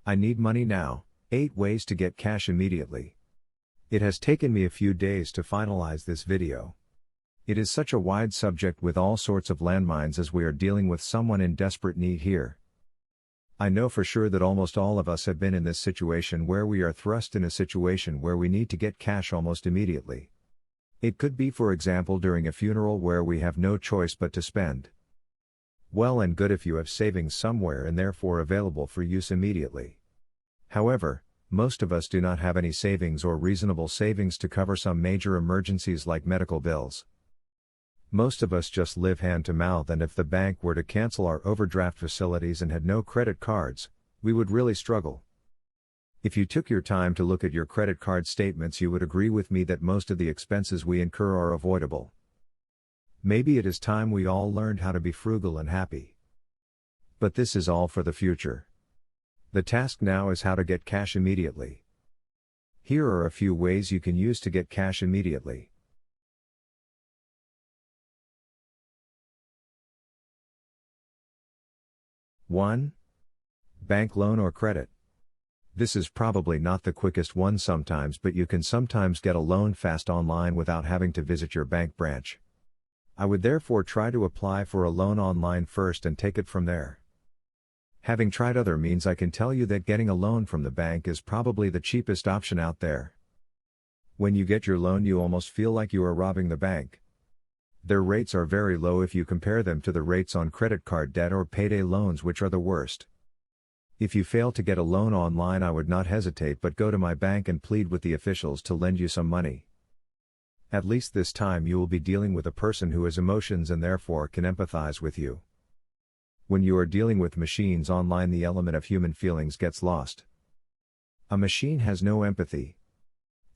I need money now. 8 ways to get cash immediately. It has taken me a few days to finalize this video. It is such a wide subject with all sorts of landmines as we are dealing with someone in desperate need here. I know for sure that almost all of us have been in this situation where we are thrust in a situation where we need to get cash almost immediately. It could be, for example, during a funeral where we have no choice but to spend. Well and good if you have savings somewhere and therefore available for use immediately. However, most of us do not have any savings or reasonable savings to cover some major emergencies like medical bills. Most of us just live hand to mouth, and if the bank were to cancel our overdraft facilities and had no credit cards, we would really struggle. If you took your time to look at your credit card statements, you would agree with me that most of the expenses we incur are avoidable. Maybe it is time we all learned how to be frugal and happy. But this is all for the future. The task now is how to get cash immediately. Here are a few ways you can use to get cash immediately. 1. Bank loan or credit. This is probably not the quickest one sometimes, but you can sometimes get a loan fast online without having to visit your bank branch. I would therefore try to apply for a loan online first and take it from there. Having tried other means, I can tell you that getting a loan from the bank is probably the cheapest option out there. When you get your loan, you almost feel like you are robbing the bank. Their rates are very low if you compare them to the rates on credit card debt or payday loans, which are the worst. If you fail to get a loan online, I would not hesitate but go to my bank and plead with the officials to lend you some money. At least this time you will be dealing with a person who has emotions and therefore can empathize with you. When you are dealing with machines online, the element of human feelings gets lost. A machine has no empathy.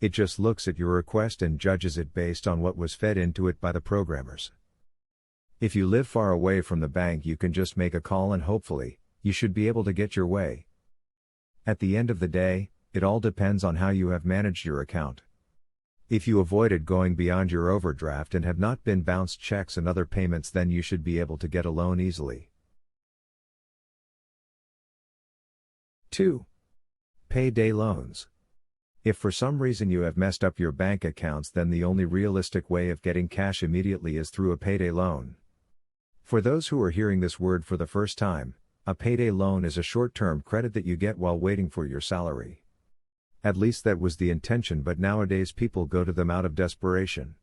It just looks at your request and judges it based on what was fed into it by the programmers. If you live far away from the bank, you can just make a call and hopefully, you should be able to get your way. At the end of the day, it all depends on how you have managed your account. If you avoided going beyond your overdraft and have not been bounced checks and other payments, then you should be able to get a loan easily. 2. Payday loans. If for some reason you have messed up your bank accounts, then the only realistic way of getting cash immediately is through a payday loan. For those who are hearing this word for the first time, a payday loan is a short-term credit that you get while waiting for your salary. At least that was the intention, but nowadays people go to them out of desperation.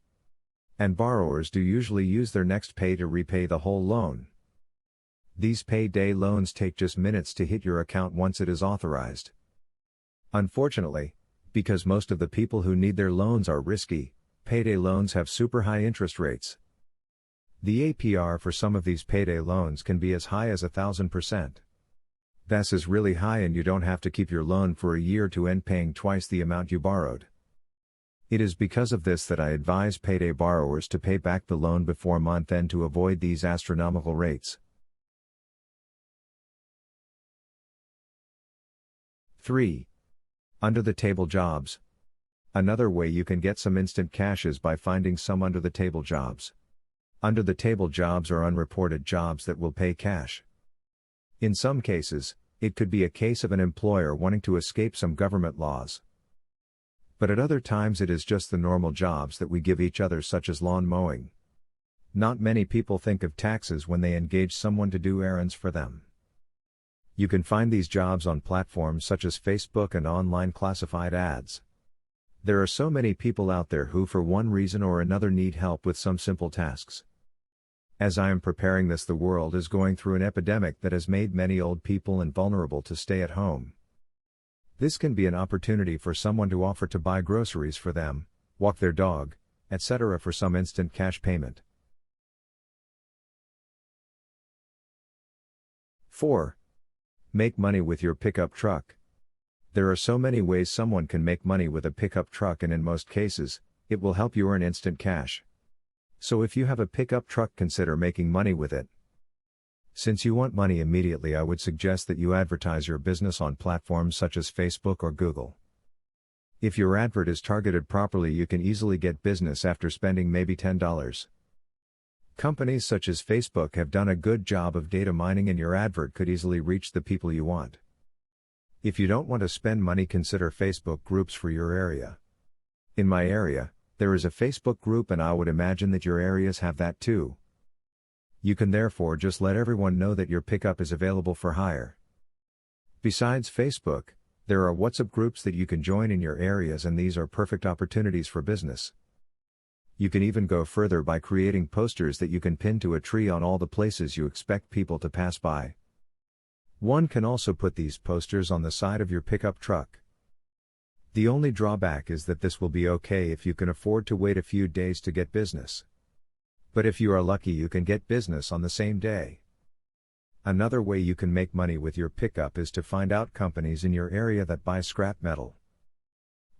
And borrowers do usually use their next pay to repay the whole loan. These payday loans take just minutes to hit your account once it is authorized. Unfortunately, because most of the people who need their loans are risky, payday loans have super high interest rates. The APR for some of these payday loans can be as high as 1,000%. This is really high, and you don't have to keep your loan for a year to end paying twice the amount you borrowed. It is because of this that I advise payday borrowers to pay back the loan before month end to avoid these astronomical rates. 3. Under-the-table jobs. Another way you can get some instant cash is by finding some under-the-table jobs. Under-the-table jobs are unreported jobs that will pay cash. In some cases, it could be a case of an employer wanting to escape some government laws. But at other times it is just the normal jobs that we give each other, such as lawn mowing. Not many people think of taxes when they engage someone to do errands for them. You can find these jobs on platforms such as Facebook and online classified ads. There are so many people out there who for one reason or another need help with some simple tasks. As I am preparing this, the world is going through an epidemic that has made many old people and vulnerable to stay at home. This can be an opportunity for someone to offer to buy groceries for them, walk their dog, etc. for some instant cash payment. 4. Make money with your pickup truck. There are so many ways someone can make money with a pickup truck, and in most cases, it will help you earn instant cash. So if you have a pickup truck, consider making money with it. Since you want money immediately, I would suggest that you advertise your business on platforms such as Facebook or Google. If your advert is targeted properly, you can easily get business after spending maybe $10. Companies such as Facebook have done a good job of data mining, and your advert could easily reach the people you want. If you don't want to spend money, consider Facebook groups for your area. In my area, there is a Facebook group, and I would imagine that your areas have that too. You can therefore just let everyone know that your pickup is available for hire. Besides Facebook, there are WhatsApp groups that you can join in your areas, and these are perfect opportunities for business. You can even go further by creating posters that you can pin to a tree on all the places you expect people to pass by. One can also put these posters on the side of your pickup truck. The only drawback is that this will be okay if you can afford to wait a few days to get business. But if you are lucky, you can get business on the same day. Another way you can make money with your pickup is to find out companies in your area that buy scrap metal.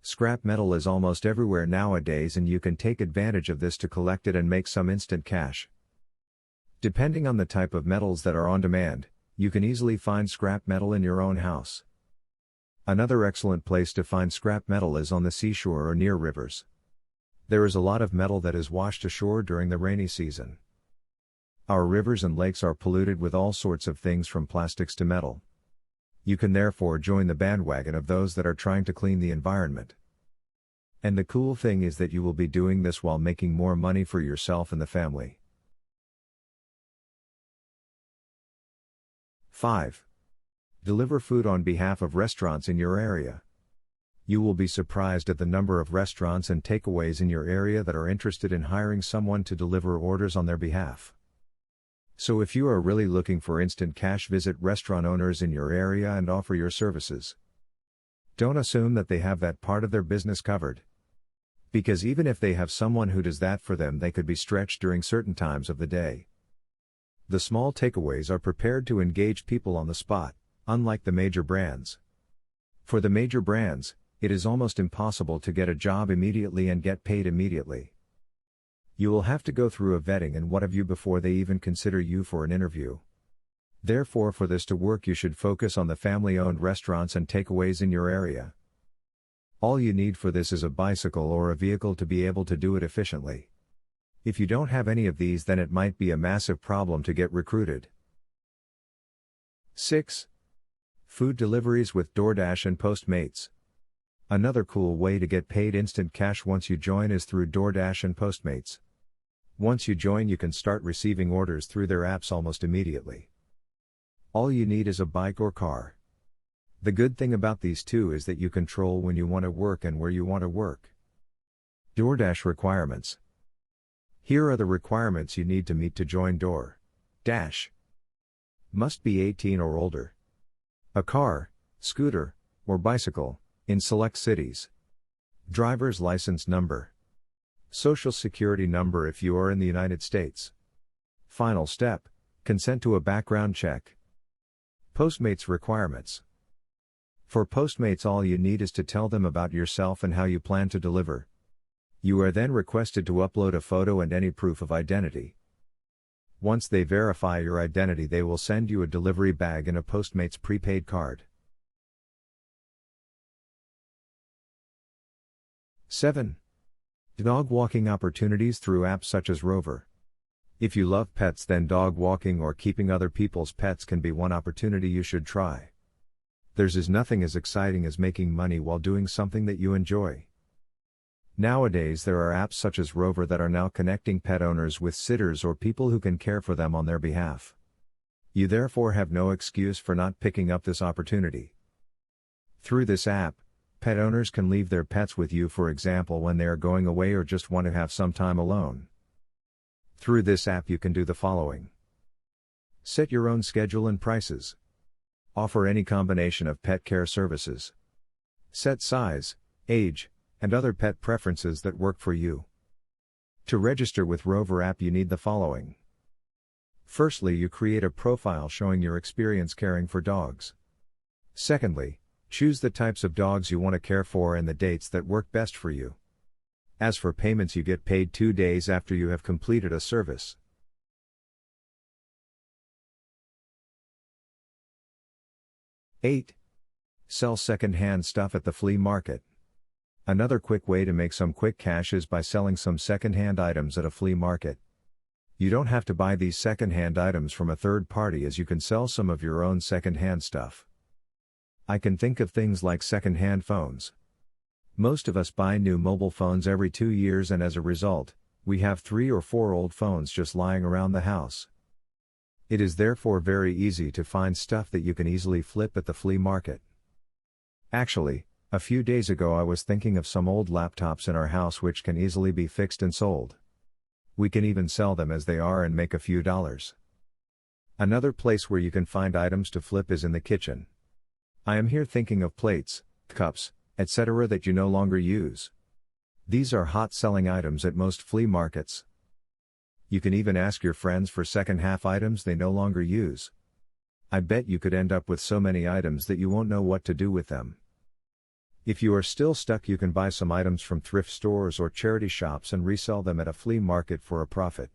Scrap metal is almost everywhere nowadays, and you can take advantage of this to collect it and make some instant cash. Depending on the type of metals that are on demand, you can easily find scrap metal in your own house. Another excellent place to find scrap metal is on the seashore or near rivers. There is a lot of metal that is washed ashore during the rainy season. Our rivers and lakes are polluted with all sorts of things from plastics to metal. You can therefore join the bandwagon of those that are trying to clean the environment. And the cool thing is that you will be doing this while making more money for yourself and the family. 5. Deliver food on behalf of restaurants in your area. You will be surprised at the number of restaurants and takeaways in your area that are interested in hiring someone to deliver orders on their behalf. So if you are really looking for instant cash, visit restaurant owners in your area and offer your services. Don't assume that they have that part of their business covered. Because even if they have someone who does that for them, they could be stretched during certain times of the day. The small takeaways are prepared to engage people on the spot, unlike the major brands. For the major brands, it is almost impossible to get a job immediately and get paid immediately. You will have to go through a vetting and what have you before they even consider you for an interview. Therefore, for this to work, you should focus on the family-owned restaurants and takeaways in your area. All you need for this is a bicycle or a vehicle to be able to do it efficiently. If you don't have any of these, then it might be a massive problem to get recruited. 6. Food deliveries with Doordash and PostMates. Another cool way to get paid instant cash once you join is through Doordash and PostMates. Once you join, you can start receiving orders through their apps almost immediately. All you need is a bike or car. The good thing about these two is that you control when you want to work and where you want to work. Doordash requirements. Here are the requirements you need to meet to join Doordash. Must be 18 or older. A car, scooter, or bicycle, in select cities. Driver's license number. Social security number if you are in the United States. Final step, consent to a background check. PostMates requirements. For PostMates, all you need is to tell them about yourself and how you plan to deliver. You are then requested to upload a photo and any proof of identity. Once they verify your identity, they will send you a delivery bag and a PostMates prepaid card. 7. Dog walking opportunities through apps such as Rover. If you love pets, then dog walking or keeping other people's pets can be one opportunity you should try. There's nothing as exciting as making money while doing something that you enjoy. Nowadays there are apps such as Rover that are now connecting pet owners with sitters or people who can care for them on their behalf. You therefore have no excuse for not picking up this opportunity. Through this app, pet owners can leave their pets with you, for example, when they are going away or just want to have some time alone. Through this app you can do the following. Set your own schedule and prices. Offer any combination of pet care services. Set size, age, and other pet preferences that work for you. To register with Rover app you need the following. Firstly, you create a profile showing your experience caring for dogs. Secondly, choose the types of dogs you want to care for and the dates that work best for you. As for payments, you get paid 2 days after you have completed a service. (8) Sell second-hand stuff at the flea market. Another quick way to make some quick cash is by selling some second-hand items at a flea market. You don't have to buy these second-hand items from a third party, as you can sell some of your own second-hand stuff. I can think of things like second-hand phones. Most of us buy new mobile phones every 2 years, and as a result, we have 3 or 4 old phones just lying around the house. It is therefore very easy to find stuff that you can easily flip at the flea market. Actually, a few days ago I was thinking of some old laptops in our house which can easily be fixed and sold. We can even sell them as they are and make a few dollars. Another place where you can find items to flip is in the kitchen. I am here thinking of plates, cups, etc. that you no longer use. These are hot-selling items at most flea markets. You can even ask your friends for second-hand items they no longer use. I bet you could end up with so many items that you won't know what to do with them. If you are still stuck, you can buy some items from thrift stores or charity shops and resell them at a flea market for a profit.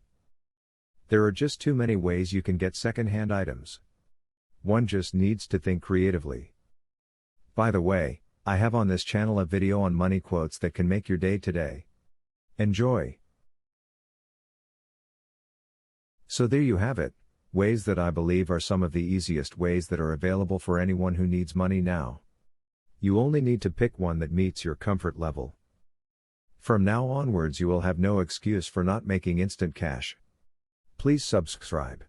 There are just too many ways you can get second-hand items. One just needs to think creatively. By the way, I have on this channel a video on money quotes that can make your day today. Enjoy! So there you have it, ways that I believe are some of the easiest ways that are available for anyone who needs money now. You only need to pick one that meets your comfort level. From now onwards you will have no excuse for not making instant cash. Please subscribe.